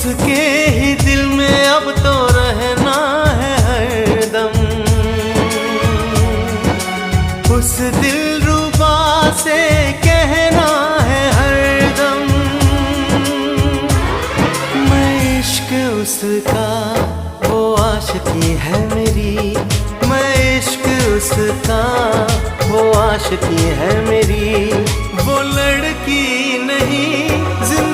उसके ही दिल में अब तो रहना है हरदम। उस दिलरुबा से कहना है हरदम, मैं इश्क उसका वो आशिकी है मेरी, मैं इश्क उसका वो आशिकी है मेरी। वो लड़की नहीं